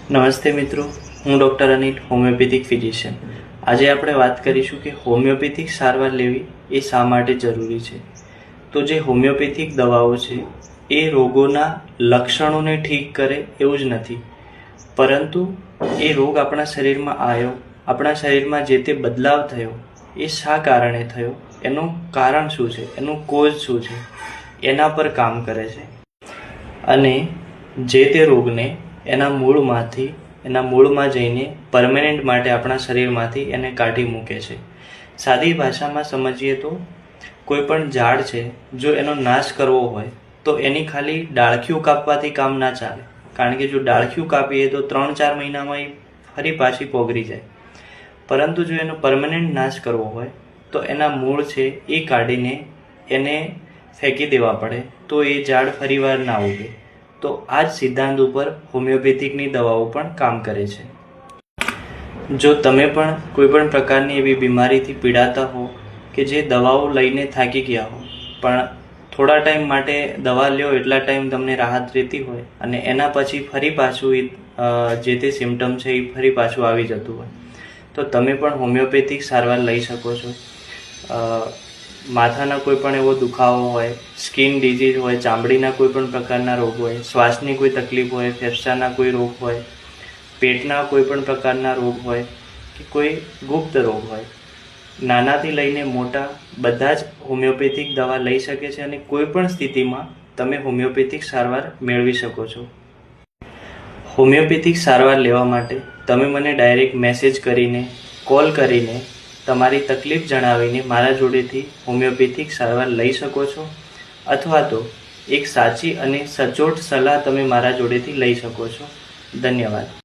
નમસ્તે મિત્રો, હું ડૉક્ટર અનિલ, હોમિયોપેથિક ફિઝિશિયન. આજે આપણે વાત કરીશું કે હોમિયોપેથિક સારવાર લેવી એ શા માટે જરૂરી છે. તો જે હોમિયોપેથિક દવાઓ છે એ રોગોના લક્ષણોને ઠીક કરે એવું જ નથી, પરંતુ એ રોગ આપણા શરીરમાં આવ્યો, આપણા શરીરમાં જે તે બદલાવ થયો એ શા કારણે થયો, એનું કારણ શું છે, એનું કોઝ શું છે, એના પર કામ કરે છે અને જે તે રોગને એના મૂળમાં જઈને પરમેનન્ટ માટે આપણા શરીરમાંથી એને કાઢી મૂકે છે. સાદી ભાષામાં સમજીએ તો કોઈ પણ ઝાડ છે, જો એનો નાશ કરવો હોય તો એની ખાલી ડાળખીઓ કાપવાથી કામ ના ચાલે, કારણ કે જો ડાળખીઓ કાપીએ તો 3-4 મહિનામાં એ ફરી પાછી પોગરી જાય. પરંતુ જો એનો પરમેનન્ટ નાશ કરવો હોય તો એના મૂળ છે એ કાઢીને એને ફેંકી દેવા પડે, તો એ ઝાડ ફરીવાર ના ઉગે. તો આ જ સિદ્ધાંત ઉપર હોમિયોપેથિકની દવાઓ પણ કામ કરે છે. જો તમે પણ કોઈ પણ પ્રકારની એવી બીમારીથી પીડાતા હો કે જે દવાઓ લઈને થાકી ગયા હો, પણ થોડા ટાઈમ માટે દવા લ્યો એટલા ટાઈમ તમને રાહત રહેતી હોય અને એના પછી ફરી પાછું જે તે સિમ્ટમ છે એ ફરી પાછું આવી જતું હોય, તો તમે પણ હોમિયોપેથિક સારવાર લઈ શકો છો. માથાના કોઈ પણ એવો દુખાવો હોય, સ્કિન ડિઝીઝ હોય, ચામડીના કોઈ પણ પ્રકારના રોગ હોય, શ્વાસની કોઈ તકલીફ હોય, ફેફસાના કોઈ રોગ હોય, પેટના કોઈ પણ પ્રકારના રોગ હોય કે કોઈ ગુપ્ત રોગ હોય, નાનાથી લઈને મોટા બધા જ હોમિયોપેથિક દવા લઈ શકે છે અને કોઈ પણ સ્થિતિમાં તમે હોમિયોપેથિક સારવાર મેળવી શકો છો. હોમિયોપેથિક સારવાર લેવા માટે તમે મને ડાયરેક્ટ મેસેજ કરીને, કોલ કરીને તમારી તકલીફ જણાવીને મારા જોડેથી હોમિયોપેથિક સારવાર લઈ શકો છો, અથવા તો એક સાચી અને સચોટ સલાહ તમે મારા જોડેથી લઈ શકો છો. ધન્યવાદ.